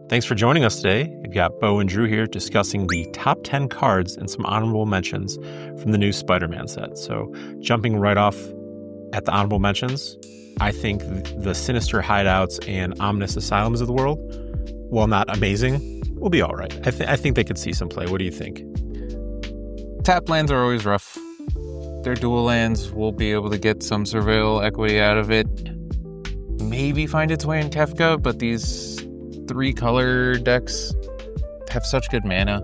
Thanks for joining us today. We've got Bo and Drew here discussing the top 10 cards and some honorable mentions from the new Spider-Man set. So jumping right off at the honorable mentions, I think the Sinister Hideouts and Ominous Asylums of the world, while not amazing, will be all right. I think they could see some play. What do you think? Tap lands are always rough. Their dual lands will be able to get some surveil equity out of it. Maybe find its way in Kefka, but these 3-color decks have such good mana.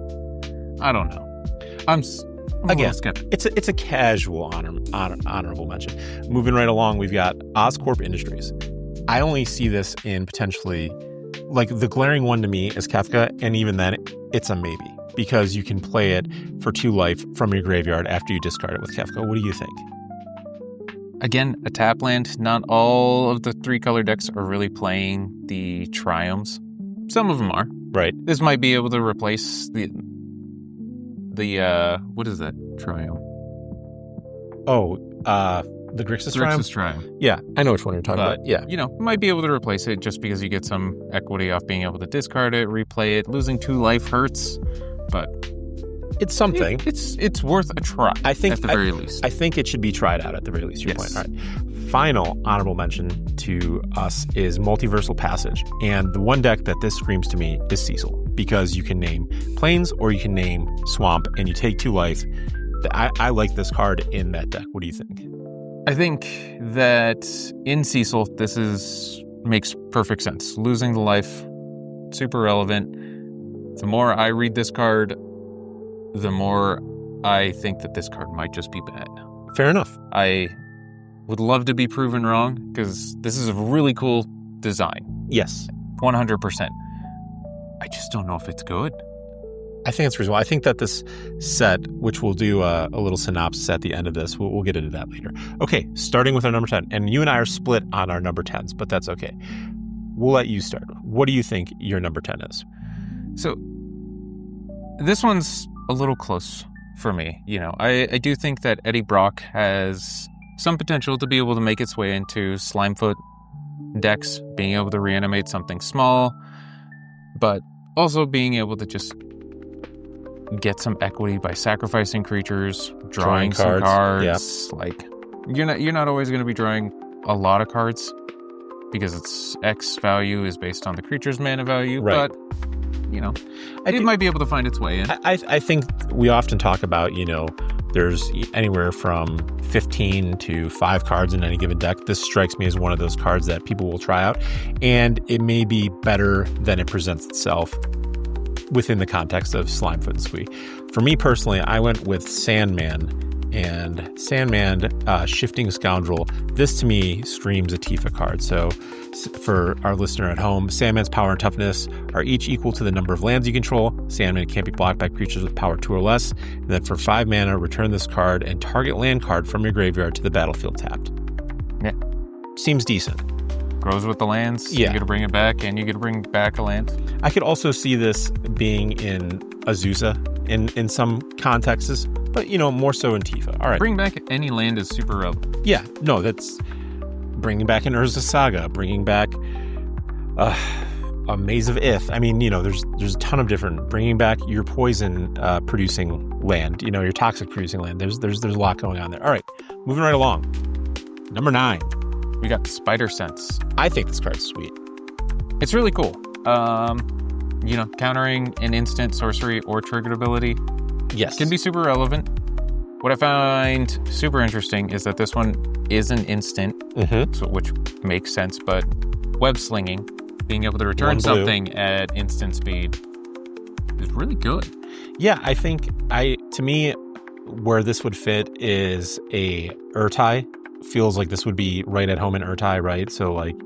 I don't know. I'm again skeptical. It's a casual honorable mention. Moving right along, we've got Oscorp Industries. I only see this in potentially, like, the glaring one to me is Kefka, and even then it's a maybe because you can play it for 2 life from your graveyard after you discard it with Kefka. What do you think? Again, a tap land. Not all of the 3-color decks are really playing the Triomes. Some of them are. Right. This might be able to replace the what is that Triome? Oh, the Grixis Triumph? Grixis Triumph. Yeah, I know which one you're talking about. Yeah. Might be able to replace it just because you get some equity off being able to discard it, replay it. Losing 2 life hurts, but it's something. It's worth a try, I think, at the very least. I think it should be tried out at the very least, your point. All right. Final honorable mention to us is Multiversal Passage. And the one deck that this screams to me is Cecil, because you can name Plains or you can name Swamp, and you take 2 life. I like this card in that deck. What do you think? I think that in Cecil, makes perfect sense. Losing the life, super relevant. The more I read this card, the more I think that this card might just be bad. Fair enough. I would love to be proven wrong, because this is a really cool design. Yes. 100%. I just don't know if it's good. I think it's reasonable. I think that this set, which we'll do a little synopsis at the end of this, we'll get into that later. Okay, starting with our number 10. And you and I are split on our number 10s, but that's okay. We'll let you start. What do you think your number 10 is? So this one's a little close for me. I do think that Eddie Brock has some potential to be able to make its way into Slimefoot decks, being able to reanimate something small, but also being able to just get some equity by sacrificing creatures, drawing some cards. Yeah. Like, you're not always going to be drawing a lot of cards because its X value is based on the creature's mana value, right. But it might be able to find its way in. I think we often talk about, there's anywhere from 15 to 5 cards in any given deck. This strikes me as one of those cards that people will try out, and it may be better than it presents itself within the context of Slimefoot and Squee. For me personally, I went with Sandman, and Sandman, Shifting Scoundrel. This to me screams a Tifa card. So for our listener at home, Sandman's power and toughness are each equal to the number of lands you control. Sandman can't be blocked by creatures with power 2 or less. And then for 5 mana, return this card and target land card from your graveyard to the battlefield tapped. Yeah. Seems decent. Grows with the lands. Yeah. You get to bring it back, and you get to bring back a land. I could also see this being in Azusa in some contexts, but more so in Tifa. All right. Bring back any land is super relevant. Yeah. No, that's bringing back an Urza Saga, bringing back a Maze of Ith. I mean, there's a ton of different, bringing back your poison producing land, your toxic producing land. There's a lot going on there. All right. Moving right along. Number 9. We got Spider Sense. I think this card's sweet. It's really cool. Countering an instant sorcery or triggered ability. Yes. Can be super relevant. What I find super interesting is that this one is an instant, so which makes sense, but web slinging, being able to return something at instant speed is really good. Yeah, I think to me, where this would fit is a Urtai. Feels like this would be right at home in Urtai, right? So like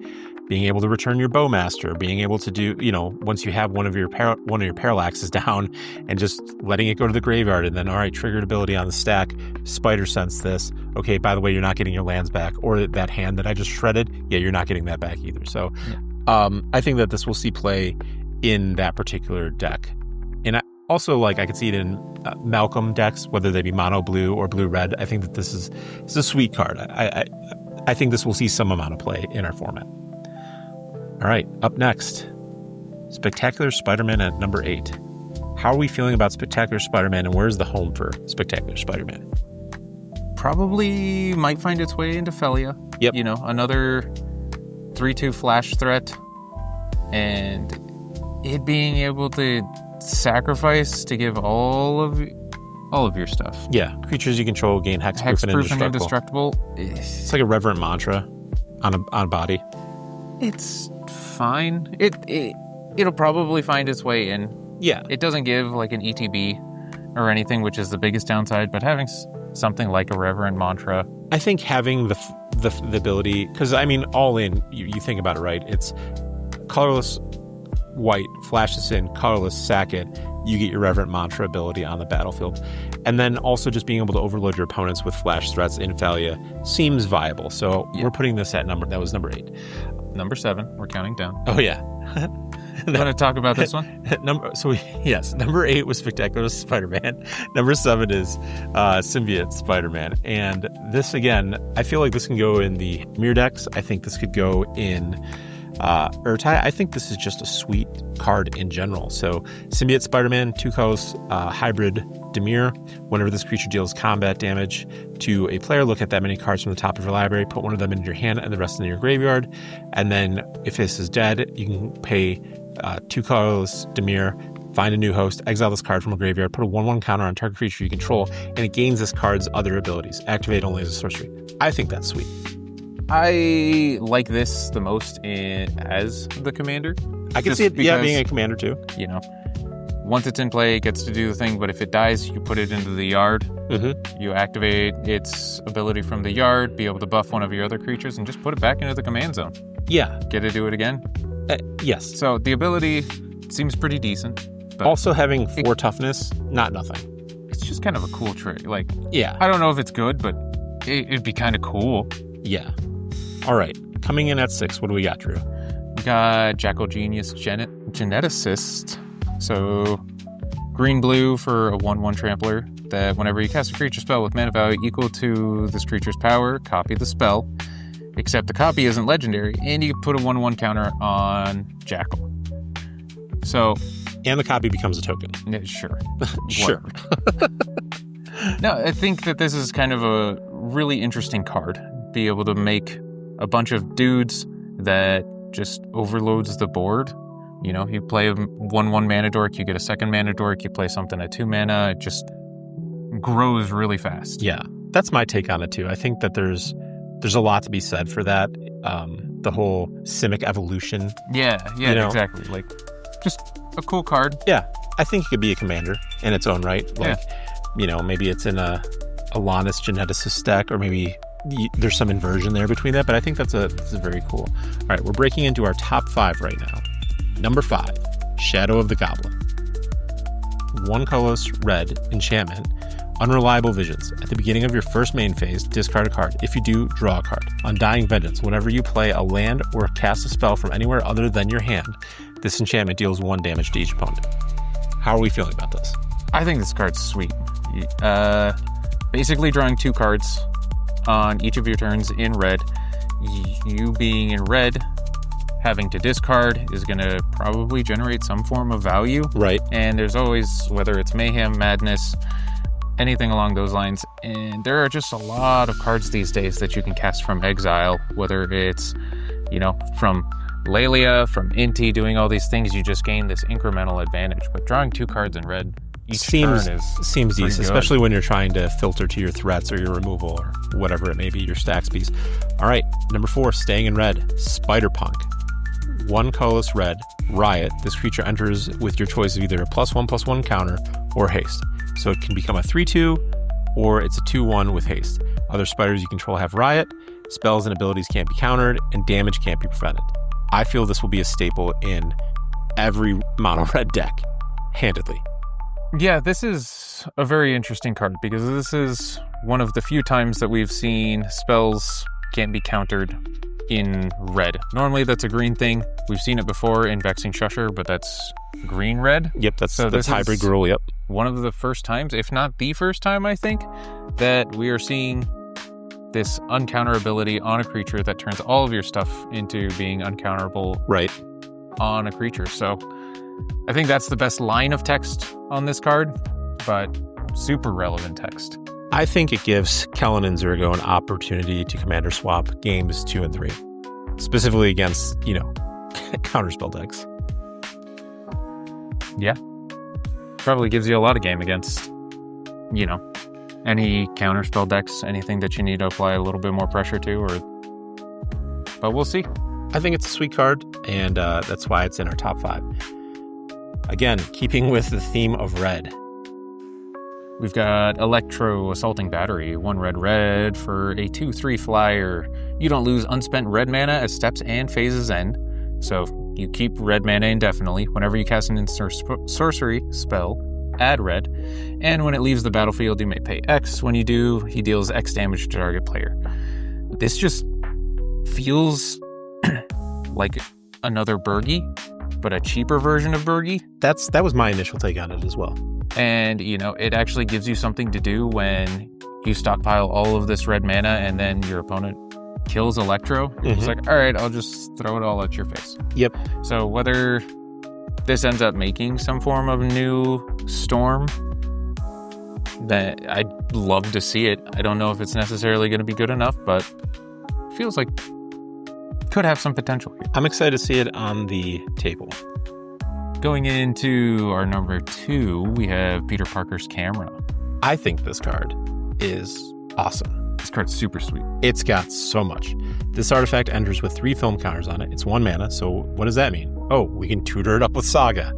being able to return your Bowmaster, being able to do, once you have one of your parallaxes down and just letting it go to the graveyard, and then, all right, triggered ability on the stack, Spider Sense this. Okay, by the way, you're not getting your lands back, or that hand that I just shredded, yeah, you're not getting that back either. So I think that this will see play in that particular deck. And also, I could see it in Malcolm decks, whether they be mono blue or blue red. I think that it's a sweet card. I think this will see some amount of play in our format. All right, up next, Spectacular Spider-Man at number 8. How are we feeling about Spectacular Spider-Man, and where's the home for Spectacular Spider-Man? Probably might find its way into Felia. Yep. You know, another 3/2 flash threat, and it being able to sacrifice to give all of your stuff. Yeah, creatures you control gain hexproof and indestructible. It's like a reverent mantra on a body. It's fine. It'll probably find its way in. Yeah. It doesn't give like an ETB or anything, which is the biggest downside, but having something like a reverent mantra. I think having the ability, because I mean, all in, you think about it, right? It's colorless white, flash this in, colorless, sack it, you get your reverent mantra ability on the battlefield. And then also just being able to overload your opponents with flash threats in Thalia seems viable. So we're putting this at that was number 8. Number 7, we're counting down. Oh yeah. You want to talk about this one? Number 8 was Spectacular Spider-Man. Number 7 is Symbiote Spider-Man. And this, again, I feel like this can go in the mirror decks. I think this could go in Urtai. I think this is just a sweet card in general. So Symbiote Spider-Man, 2 colors, hybrid Demir. Whenever this creature deals combat damage to a player, look at that many cards from the top of your library, put one of them into your hand and the rest in your graveyard. And then if this is dead, you can pay 2 colorless Demir, find a new host, exile this card from a graveyard, put a 1/1 counter on target creature you control, and it gains this card's other abilities. Activate only as a sorcery. I think that's sweet. I like this the most as the commander. I can see it being a commander too. You know, once it's in play, it gets to do the thing, but if it dies, you put it into the yard. Mm-hmm. You activate its ability from the yard, be able to buff one of your other creatures, and just put it back into the command zone. Yeah. Get to do it again? Yes. So the ability seems pretty decent. But also having 4 toughness, not nothing. It's just kind of a cool trick. Like, yeah. I don't know if it's good, but it'd be kind of cool. Yeah. All right. Coming in at 6, what do we got, Drew? We got Jackal Genius Geneticist. So, green-blue for a 1/1 trampler that whenever you cast a creature spell with mana value equal to this creature's power, copy the spell. Except the copy isn't legendary, and you can put a 1/1 counter on Jackal. So... And the copy becomes a token. Sure. Sure. No, I think that this is kind of a really interesting card. Be able to make a bunch of dudes that just overloads the board. You know, you play a 1/1 mana dork, you get a second mana dork, you play something at 2 mana, it just grows really fast. Yeah, that's my take on it too. I think that there's a lot to be said for that. The whole Simic evolution. Yeah, exactly. Like, just a cool card. Yeah, I think it could be a commander in its own right. Like, you know, maybe it's in a Alanis Geneticist deck, or maybe there's some inversion there between that, but I think that's very cool. All right, we're breaking into our top 5 right now. Number 5, Shadow of the Goblin. 1 colorless red enchantment, Unreliable Visions. At the beginning of your first main phase, discard a card. If you do, draw a card. Undying Vengeance. Whenever you play a land or cast a spell from anywhere other than your hand, this enchantment deals 1 damage to each opponent. How are we feeling about this? I think this card's sweet. Basically drawing 2 cards on each of your turns in red. You being in red, having to discard is going to probably generate some form of value. Right. And there's always, whether it's Mayhem, Madness, anything along those lines. And there are just a lot of cards these days that you can cast from exile, whether it's, you know, from Lelia, from Inti, doing all these things, you just gain this incremental advantage. But drawing 2 cards in red each turn seems decent, especially when you're trying to filter to your threats or your removal or whatever it may be, your stacks piece. All right, number 4, staying in red, Spider-Punk. 1 colorless red, Riot. This creature enters with your choice of either a +1/+1 counter or haste. So it can become a 3/2 or it's a 2/1 with haste. Other spiders you control have Riot. Spells and abilities can't be countered, and damage can't be prevented. I feel this will be a staple in every mono red deck, handedly. Yeah, this is a very interesting card because this is one of the few times that we've seen spells can't be countered in red. Normally that's a green thing. We've seen it before in Vexing Shusher, but that's green-red. Yep, that's hybrid Gruul, yep. One of the first times, if not the first time, I think, that we are seeing this uncounter ability on a creature that turns all of your stuff into being uncounterable right on a creature. So I think that's the best line of text on this card, but super relevant text. I think it gives Kellen and Zergo an opportunity to commander swap games 2 and 3, specifically against, counterspell decks. Yeah. Probably gives you a lot of game against, any counterspell decks, anything that you need to apply a little bit more pressure to, but we'll see. I think it's a sweet card, and that's why it's in our top 5. Again, keeping with the theme of red. We've got Electro Assaulting Battery, 1 red for a 2/3 flyer. You don't lose unspent red mana as steps and phases end. So you keep red mana indefinitely. Whenever you cast an sorcery spell, add red. And when it leaves the battlefield, you may pay X. When you do, he deals X damage to target player. This just feels like another Burgie, but a cheaper version of Burgie. That was my initial take on it as well. And, it actually gives you something to do when you stockpile all of this red mana and then your opponent kills Electro. Mm-hmm. It's like, all right, I'll just throw it all at your face. Yep. So whether this ends up making some form of new storm, that I'd love to see it. I don't know if it's necessarily going to be good enough, but it feels like could have some potential here. I'm excited to see it on the table. Going into our number 2, we have Peter Parker's Camera. I think this card is awesome. This card's super sweet. It's got so much. This artifact enters with 3 film counters on it. It's 1 mana, so what does that mean? Oh, we can tutor it up with Saga.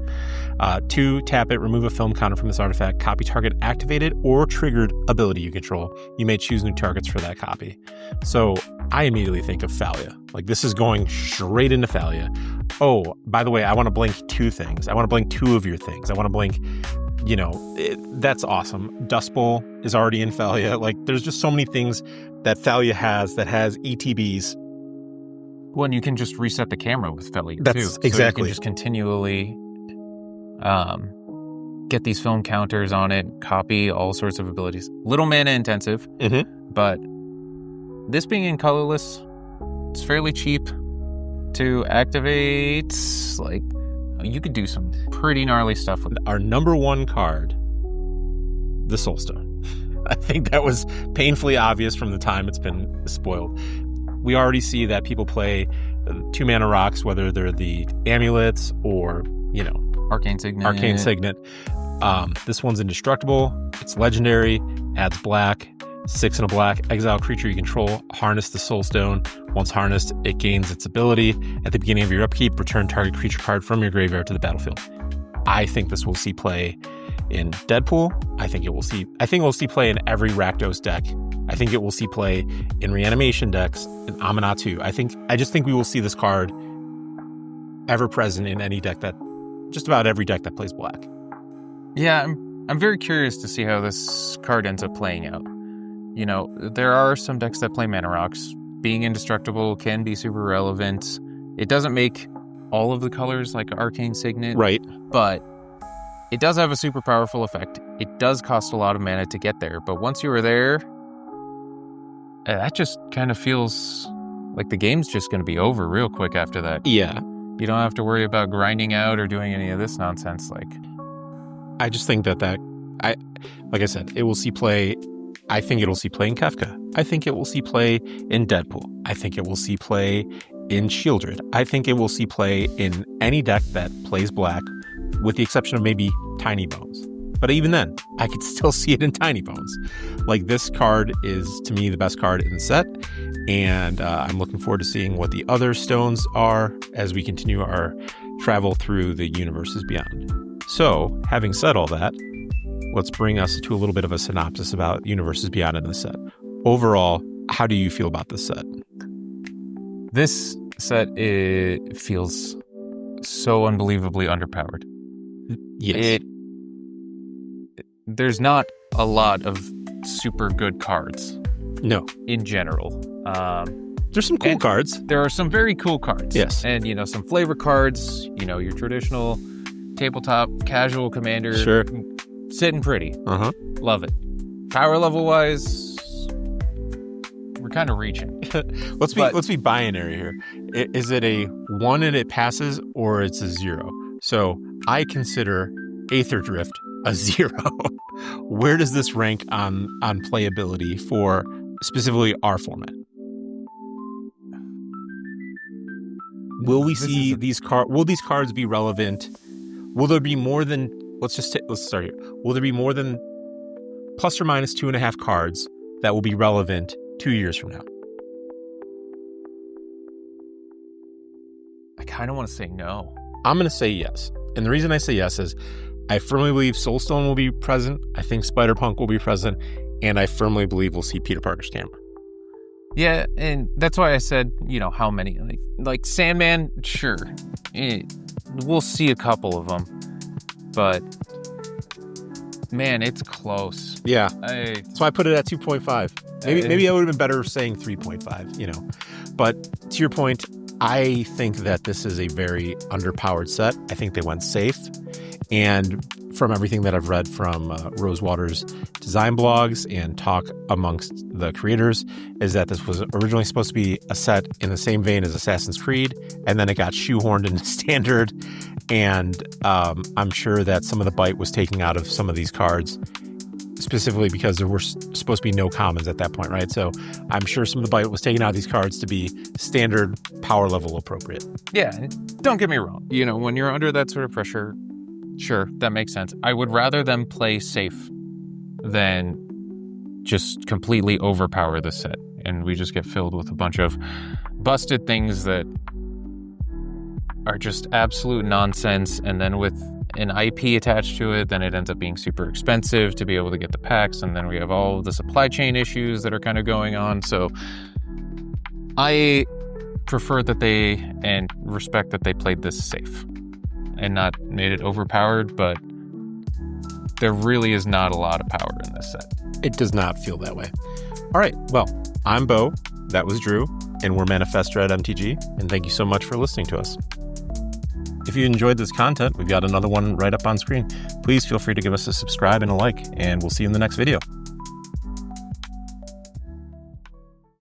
2, tap it, remove a film counter from this artifact, copy target activated or triggered ability you control. You may choose new targets for that copy. So I immediately think of Thalia. Like, this is going straight into Thalia. Oh, by the way, I want to blink 2 things. I want to blink 2 of your things. I want to blink, that's awesome. Dust Bowl is already in Thalia. Like, there's just so many things that Thalia has that has ETBs. Well, and you can just reset the camera with Thalia, too. That's exactly. So you can just continually get these film counters on it, copy all sorts of abilities. Little mana intensive, but this being in colorless, it's fairly cheap to activate. Like, you could do some pretty gnarly stuff with it. Our number 1 card, the Soulstone. I think that was painfully obvious from the time it's been spoiled. We already see that people play 2 mana rocks, whether they're the amulets or, Arcane Signet. This one's indestructible. It's legendary, adds black, 6 and a black, exile creature you control, harness the Soulstone. Once harnessed, it gains its ability. At the beginning of your upkeep, return target creature card from your graveyard to the battlefield. I think this will see play in Deadpool. I think we'll see play in every Rakdos deck. I think it will see play in reanimation decks, in Amanatu. I just think we will see this card ever present in any deck just about every deck that plays black. Yeah, I'm very curious to see how this card ends up playing out. There are some decks that play mana rocks. Being indestructible can be super relevant. It doesn't make all of the colors like Arcane Signet. Right. But it does have a super powerful effect. It does cost a lot of mana to get there. But once you are there, that just kind of feels like the game's just going to be over real quick after that. Yeah. You don't have to worry about grinding out or doing any of this nonsense. I just think like I said, it will see play. I think it'll see play in Kefka. I think it will see play in Deadpool. I think it will see play in Shieldred. I think it will see play in any deck that plays black, with the exception of maybe Tiny Bones. But even then, I could still see it in Tiny Bones. Like, this card is, to me, the best card in the set, and I'm looking forward to seeing what the other stones are as we continue our travel through the universes beyond. So, having said all that, let's bring us to a little bit of a synopsis about Universes Beyond in the set. Overall, how do you feel about this set? This set, it feels so unbelievably underpowered. Yes. There's not a lot of super good cards. No. In general. There's some cool cards. There are some very cool cards. Yes. And, some flavor cards, your traditional tabletop casual commander. Sure. Sitting pretty. Love it. Power level wise, we're kind of reaching. Let's be binary here. Is it a 1 and it passes, or it's a 0? So I consider Aether Drift a 0. Where does this rank on playability for specifically our format? Will we see these cards? Will these cards be relevant? Will there be more than? Let's start here. Will there be more than plus or minus 2.5 cards that will be relevant 2 years from now? I kind of want to say no. I'm going to say yes. And the reason I say yes is I firmly believe Soulstone will be present. I think Spider-Punk will be present. And I firmly believe we'll see Peter Parker's camera. Yeah, and that's why I said, how many? Like Sandman, sure. We'll see a couple of them. But, man, it's close. Yeah. So I put it at 2.5. Maybe I would have been better saying 3.5, But to your point, I think that this is a very underpowered set. I think they went safe. And from everything that I've read from Rosewater's design blogs and talk amongst the creators, is that this was originally supposed to be a set in the same vein as Assassin's Creed, and then it got shoehorned into standard. And I'm sure that some of the bite was taken out of some of these cards, specifically because there were supposed to be no commons at that point, right? So I'm sure some of the bite was taken out of these cards to be standard power level appropriate. Yeah, don't get me wrong. When you're under that sort of pressure, sure, that makes sense. I would rather them play safe than just completely overpower the set, and we just get filled with a bunch of busted things that are just absolute nonsense, and then with an IP attached to it, then it ends up being super expensive to be able to get the packs, and then we have all of the supply chain issues that are kind of going on. So I prefer that and respect that they played this safe and not made it overpowered, but there really is not a lot of power in this set. It does not feel that way. All right, well, I'm Bo, that was Drew, and we're Manifestor at MTG, and thank you so much for listening to us. If you enjoyed this content, we've got another one right up on screen. Please feel free to give us a subscribe and a like, and we'll see you in the next video.